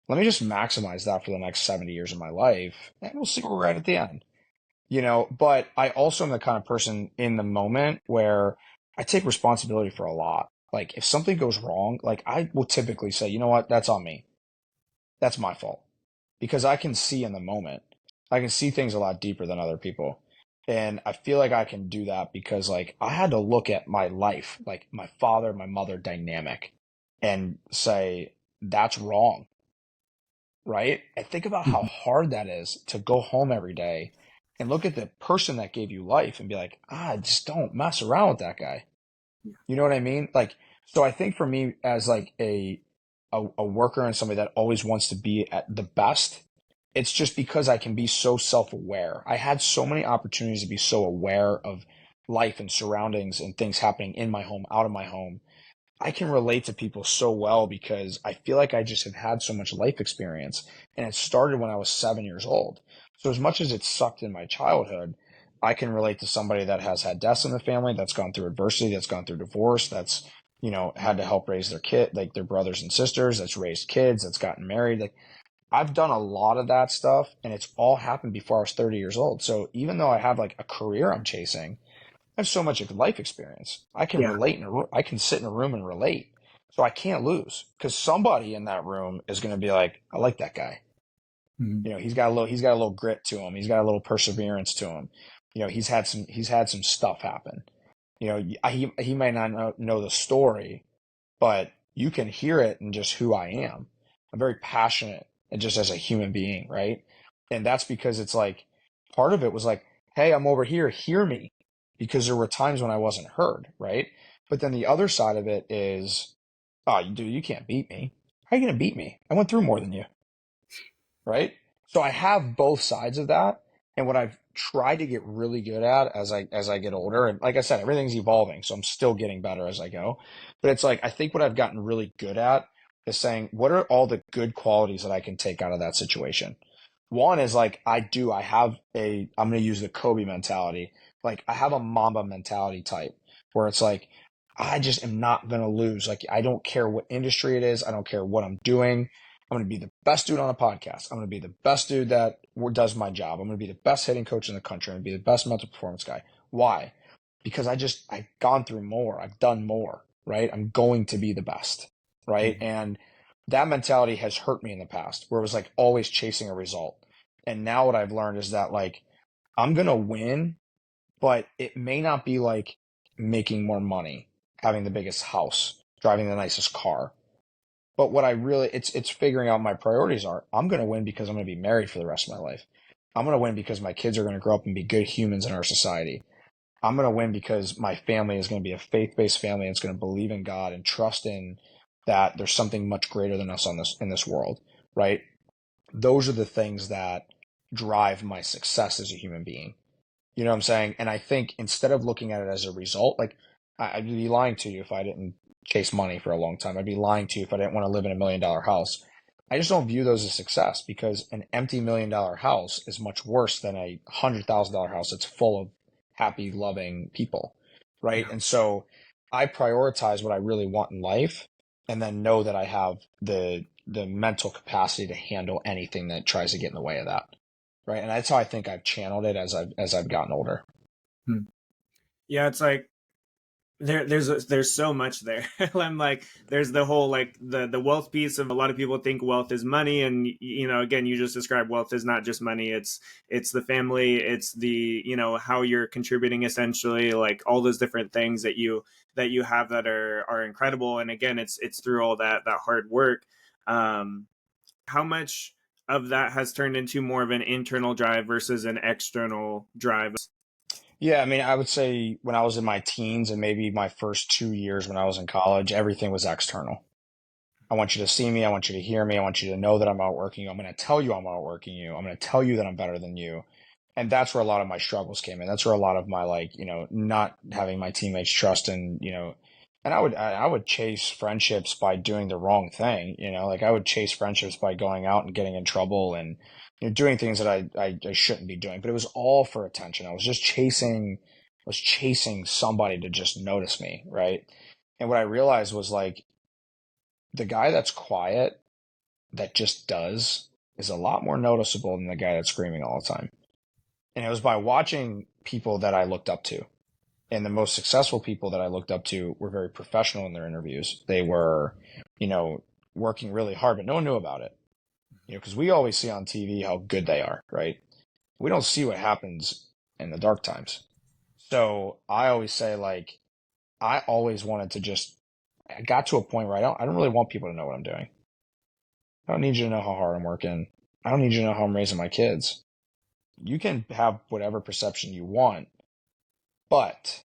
Let me just maximize that for the next 70 years of my life, and we'll see where we're at the end. But I also am the kind of person in the moment where I take responsibility for a lot. Like if something goes wrong, like I will typically say, you know what, that's on me. That's my fault, because I can see in the moment. I can see things a lot deeper than other people. And I feel like I can do that because like I had to look at my life, like my father, my mother dynamic, and say, that's wrong, right? And think about how Mhm. hard that is to go home every day and look at the person that gave you life and be like, just don't mess around with that guy. You know what I mean? Like, so I think for me as like a worker and somebody that always wants to be at the best, it's just because I can be so self-aware. I had so many opportunities to be so aware of life and surroundings and things happening in my home, out of my home. I can relate to people so well because I feel like I just have had so much life experience, and it started when I was 7 years old. So as much as it sucked in my childhood, I can relate to somebody that has had deaths in the family, that's gone through adversity, that's gone through divorce, that's, had to help raise their kid, like their brothers and sisters, that's raised kids, that's gotten married. Like I've done a lot of that stuff, and it's all happened before I was 30 years old. So even though I have like a career I'm chasing, I have so much life experience. I can Yeah. relate I can sit in a room and relate. So I can't lose because somebody in that room is going to be like, I like that guy. Mhm. He's got a little grit to him. He's got a little perseverance to him. He's had some stuff happen. He might not know the story, but you can hear it in just who I am. I'm very passionate and just as a human being, right? And that's because it's like part of it was like, hey, I'm over here, hear me. Because there were times when I wasn't heard, right? But then the other side of it is, oh, dude, you can't beat me. How are you going to beat me? I went through more than you, right? So I have both sides of that. And what I've tried to get really good at as I get older, and like I said, everything's evolving, so I'm still getting better as I go. But it's like I think what I've gotten really good at is saying, what are all the good qualities that I can take out of that situation? One is like I'm going to use the Kobe mentality. Like I have a Mamba mentality type where it's like, I just am not going to lose. Like I don't care what industry it is. I don't care what I'm doing. I'm going to be the best dude on a podcast. I'm going to be the best dude that does my job. I'm going to be the best hitting coach in the country. I'm going to be the best mental performance guy. Why? Because I've gone through more. I've done more, right? I'm going to be the best, right? Mhm. And that mentality has hurt me in the past where it was like always chasing a result. And now what I've learned is that like I'm going to win, but it may not be like making more money, having the biggest house, driving the nicest car. But what I really it's figuring out my priorities are. I'm going to win because I'm going to be married for the rest of my life. I'm going to win because my kids are going to grow up and be good humans in our society. I'm going to win because my family is going to be a faith-based family and it's going to believe in God and trust in that there's something much greater than us on this in this world, right? Those are the things that drive my success as a human being. You know what I'm saying? And I think instead of looking at it as a result, like I'd be lying to you if I didn't chase money for a long time. I'd be lying to you if I didn't want to live in $1 million house. I just don't view those as success because an empty $1 million house is much worse than a $100,000 house that's full of happy, loving people, right? Yeah. And so I prioritize what I really want in life, and then know that I have the mental capacity to handle anything that tries to get in the way of that, right? And that's how I think I've channeled it as I've gotten older. Hmm. Yeah, it's like there's so much there. I'm like, there's the whole like the wealth piece of a lot of people think wealth is money, and again, you just described wealth is not just money. It's the family, it's the how you're contributing essentially, like all those different things that you have that are incredible. And again, it's through all that hard work. Um, how much of that has turned into more of an internal drive versus an external drive? Yeah, I mean, I would say when I was in my teens and maybe my first 2 years when I was in college, everything was external. I want you to see me. I want you to hear me. I want you to know that I'm outworking you. I'm going to tell you I'm outworking you. I'm going to tell you that I'm better than you. And that's where a lot of my struggles came in. That's where a lot of my like, not having my teammates trust and I would chase friendships by doing the wrong thing, like I would chase friendships by going out and getting in trouble and doing things that I shouldn't be doing. But it was all for attention. I was chasing somebody to just notice me, right? And what I realized was like the guy that's quiet that just does is a lot more noticeable than the guy that's screaming all the time. And it was by watching people that I looked up to. And the most successful people that I looked up to were very professional in their interviews. They were, working really hard, but no one knew about it. Because we always see on TV how good they are, right? We don't see what happens in the dark times. So I always say, like, I always wanted to I got to a point where I don't really want people to know what I'm doing. I don't need you to know how hard I'm working. I don't need you to know how I'm raising my kids. You can have whatever perception you want, but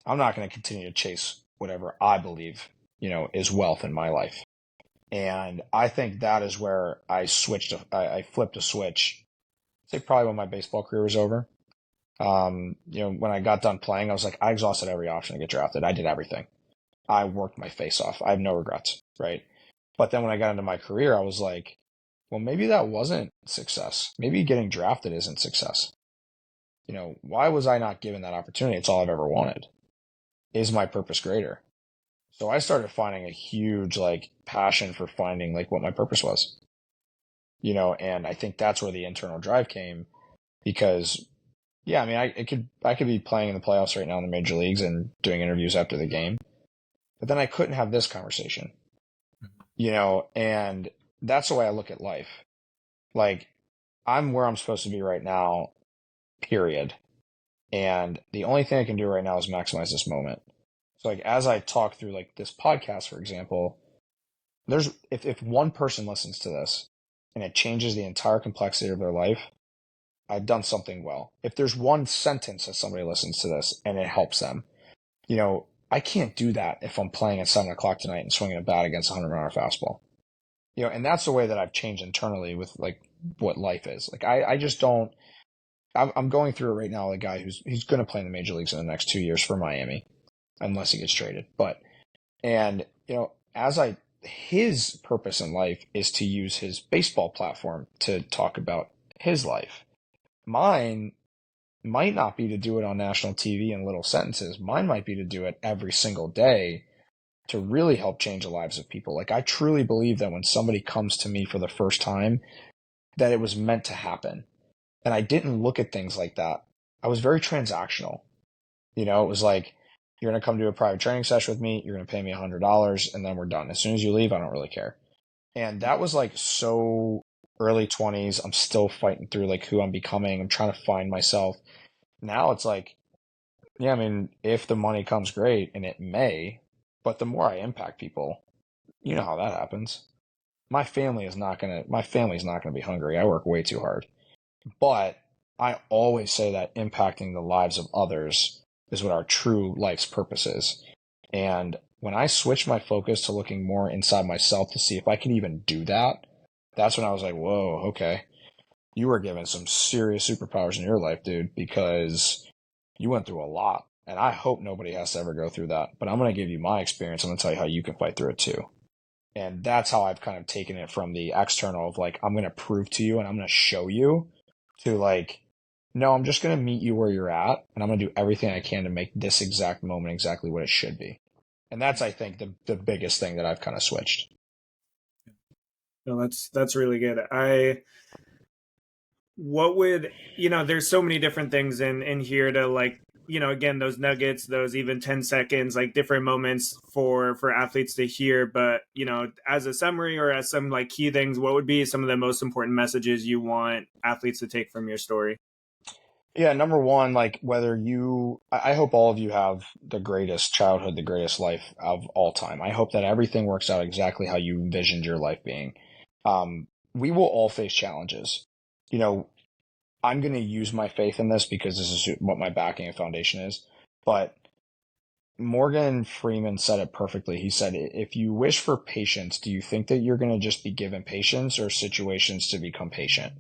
I'm not going to continue to chase whatever I believe, is wealth in my life. And I think that is where I flipped a switch. I'd say probably when my baseball career was over. When I got done playing, I was like, I exhausted every option to get drafted. I did everything. I worked my face off. I have no regrets, right? But then when I got into my career, I was like, well, maybe that wasn't success. Maybe getting drafted isn't success. Why was I not given that opportunity? It's all I've ever wanted. Is my purpose greater? So I started finding a huge like passion for finding like what my purpose was. And I think that's where the internal drive came because yeah, I mean I could be playing in the playoffs right now in the major leagues and doing interviews after the game, but then I couldn't have this conversation. And that's the way I look at life. Like I'm where I'm supposed to be right now, period. And the only thing I can do right now is maximize this moment. So like as I talk through like this podcast, for example, there's if one person listens to this and it changes the entire complexity of their life, I've done something well. If there's one sentence that somebody listens to this and it helps them, I can't do that if I'm playing at 7 o'clock tonight and swinging a bat against a 100-mile fastball. And that's the way that I've changed internally with like what life is. Like I just don't. I'm going through it right now. A guy he's going to play in the major leagues in the next 2 years for Miami, unless he gets traded. And his purpose in life is to use his baseball platform to talk about his life. Mine might not be to do it on national TV in little sentences. Mine might be to do it every single day to really help change the lives of people. Like I truly believe that when somebody comes to me for the first time, that it was meant to happen. And I didn't look at things like that. I was very transactional. It was like, you're going to come to a private training session with me, you're going to pay me $100, and then we're done. As soon as you leave, I don't really care. And that was like so early 20s. I'm still fighting through like who I'm becoming. I'm trying to find myself. Now it's like, yeah, I mean, if the money comes, great, and it may, but the more I impact people, you know how that happens. My family's not gonna be hungry. I work way too hard. But I always say that impacting the lives of others is what our true life's purpose is. And when I switched my focus to looking more inside myself to see if I can even do that, that's when I was like, whoa, okay. You were given some serious superpowers in your life, dude, because you went through a lot. And I hope nobody has to ever go through that. But I'm going to give you my experience. I'm going to tell you how you can fight through it too. And that's how I've kind of taken it from the external of like, I'm going to prove to you and I'm going to show you to like, no, I'm just going to meet you where you're at. And I'm going to do everything I can to make this exact moment exactly what it should be. And that's, I think, the biggest thing that I've kind of switched. No, that's really good. There's so many different things in here to like, again, those nuggets, those even 10 seconds, like different moments for athletes to hear. But, as a summary or as some like key things, what would be some of the most important messages you want athletes to take from your story? Yeah, number one, like I hope all of you have the greatest childhood, the greatest life of all time. I hope that everything works out exactly how you envisioned your life being. We will all face challenges. I'm going to use my faith in this because this is what my backing and foundation is. But Morgan Freeman said it perfectly. He said, if you wish for patience, do you think that you're going to just be given patience or situations to become patient?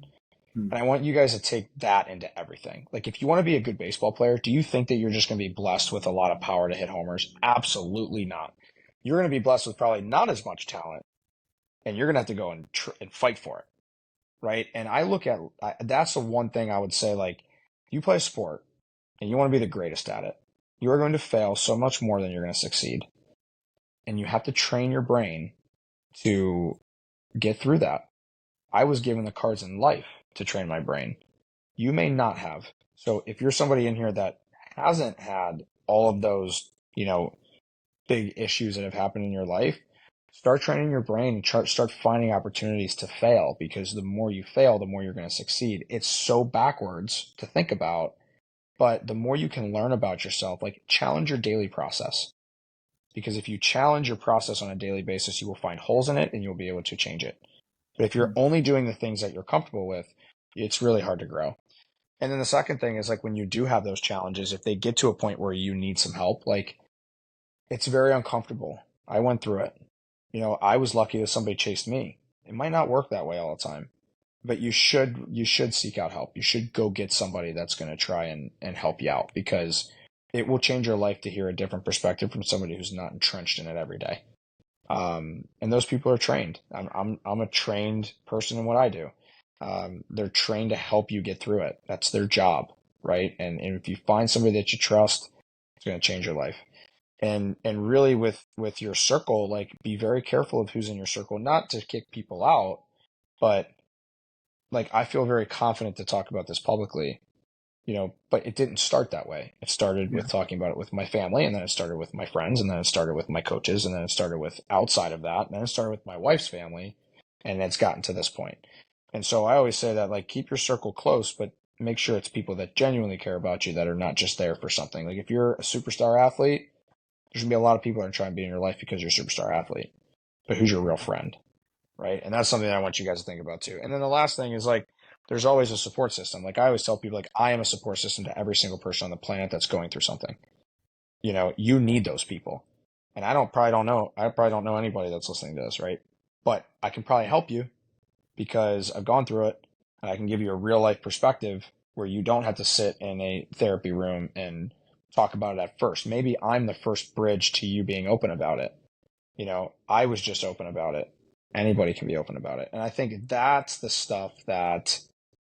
And I want you guys to take that into everything. Like, if you want to be a good baseball player, do you think that you're just going to be blessed with a lot of power to hit homers? Absolutely not. You're going to be blessed with probably not as much talent, and you're going to have to go and fight for it, right? And I look at that's the one thing I would say. Like, you play a sport and you want to be the greatest at it, you are going to fail so much more than you're going to succeed, and you have to train your brain to get through that. I was given the cards in life to train my brain. You may not have. So if you're somebody in here that hasn't had all of those, big issues that have happened in your life, start training your brain and start finding opportunities to fail, because the more you fail, the more you're going to succeed. It's so backwards to think about, but the more you can learn about yourself, like challenge your daily process. Because if you challenge your process on a daily basis, you will find holes in it and you'll be able to change it. But if you're only doing the things that you're comfortable with, it's really hard to grow. And then the second thing is, like, when you do have those challenges, if they get to a point where you need some help, like, it's very uncomfortable. I went through it. I was lucky that somebody chased me. It might not work that way all the time, but you should seek out help. You should go get somebody that's going to try and help you out, because it will change your life to hear a different perspective from somebody who's not entrenched in it every day. And those people are trained. I'm a trained person in what I do. They're trained to help you get through it. That's their job, right? And if you find somebody that you trust, it's going to change your life. And really with your circle, like, be very careful of who's in your circle, not to kick people out, but like, I feel very confident to talk about this publicly, but it didn't start that way. It started with talking about it with my family, and then it started with my friends, and then it started with my coaches, and then it started with outside of that, and then it started with my wife's family, and it's gotten to this point. And so I always say that, like, keep your circle close, but make sure it's people that genuinely care about you, that are not just there for something. Like, if you're a superstar athlete, there's going to be a lot of people that are trying to be in your life because you're a superstar athlete. But who's your real friend, right? And that's something that I want you guys to think about too. And then the last thing is, like, there's always a support system. Like, I always tell people, like, I am a support system to every single person on the planet that's going through something. you need those people. And I probably don't know anybody that's listening to this, right? But I can probably help you because I've gone through it and I can give you a real life perspective where you don't have to sit in a therapy room and talk about it at first. Maybe I'm the first bridge to you being open about it. I was just open about it. Anybody can be open about it. And I think that's the stuff that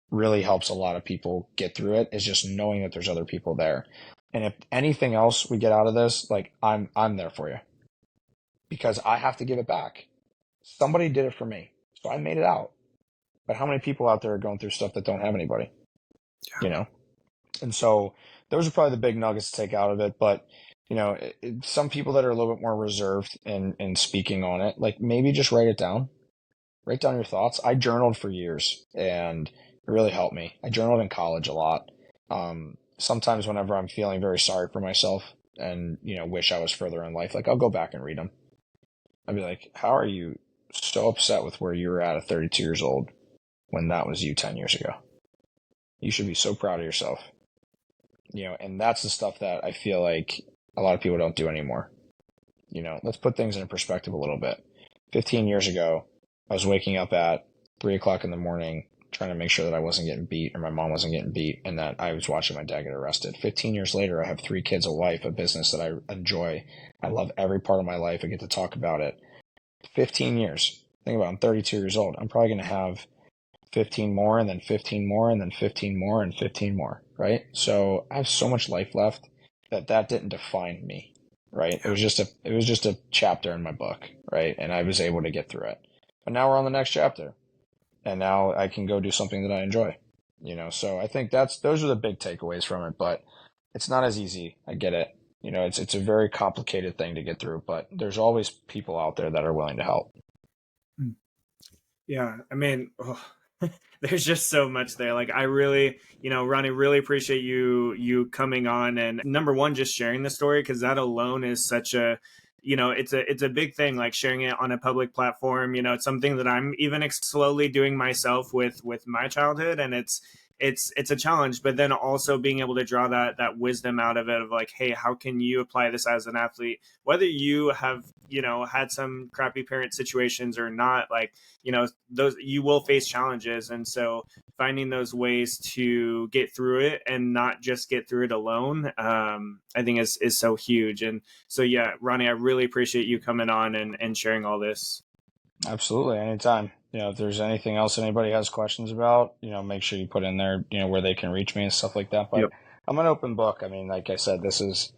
really helps a lot of people get through it, is just knowing that there's other people there. And if anything else we get out of this, like I'm there for you because I have to give it back. Somebody did it for me. So I made it out. But how many people out there are going through stuff that don't have anybody? Yeah. And so those are probably the big nuggets to take out of it. But some people that are a little bit more reserved in speaking on it, like maybe just write it down. Write down your thoughts. I journaled for years and it really helped me. I journaled in college a lot. Sometimes whenever I'm feeling very sorry for myself and, wish I was further in life, like I'll go back and read them. I'd be like, how are you so upset with where you were at 32 years old when that was you 10 years ago? You should be so proud of yourself. And that's the stuff that I feel like a lot of people don't do anymore. Let's put things in perspective a little bit. 15 years ago, I was waking up at 3 o'clock in the morning trying to make sure that I wasn't getting beat or my mom wasn't getting beat and that I was watching my dad get arrested. 15 years later, I have 3 kids, a wife, a business that I enjoy. I love every part of my life. I get to talk about it. 15 years. Think about it, I'm 32 years old. I'm probably going to have 15 more and then 15 more and then 15 more and 15 more, right? So I have so much life left that didn't define me, right? It was just a chapter in my book, right? And I was able to get through it. But now we're on the next chapter. And now I can go do something that I enjoy, So I think those are the big takeaways from it, but it's not as easy. I get it. It's a very complicated thing to get through, but there's always people out there that are willing to help. Yeah. I mean, there's just so much there. Like I really, Ronnie, really appreciate you coming on and number one, just sharing the story, because that alone is such a, it's a big thing, like sharing it on a public platform. It's something that I'm even slowly doing myself with my childhood, and it's a challenge, but then also being able to draw that wisdom out of it, of like, hey, how can you apply this as an athlete, whether you have had some crappy parent situations or not, like those, you will face challenges, and so finding those ways to get through it and not just get through it alone, I think is so huge. And so yeah, Ronnie, I really appreciate you coming on and sharing all this. Absolutely. Anytime. If there's anything else anybody has questions about, make sure you put in there, where they can reach me and stuff like that. But Yep. I'm an open book. I mean, like I said, this is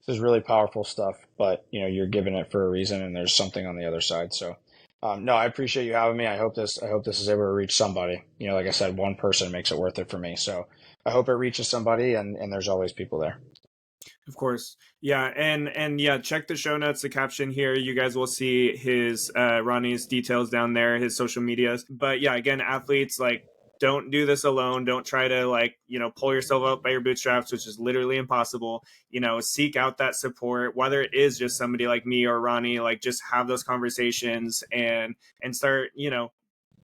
really powerful stuff, but you're giving it for a reason and there's something on the other side. So, no, I appreciate you having me. I hope this is able to reach somebody. Like I said, one person makes it worth it for me. So I hope it reaches somebody and there's always people there. Of course. Yeah. And yeah, check the show notes, the caption here. You guys will see his, Ronnie's details down there, his social medias. But yeah, again, athletes, like, don't do this alone. Don't try to, like, pull yourself up by your bootstraps, which is literally impossible. Seek out that support, whether it is just somebody like me or Ronnie, like just have those conversations and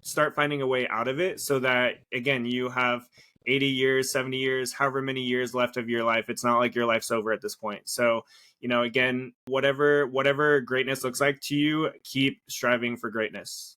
start finding a way out of it, so that again, you have 80 years, 70 years, however many years left of your life. It's not like your life's over at this point. So, again, whatever greatness looks like to you, keep striving for greatness.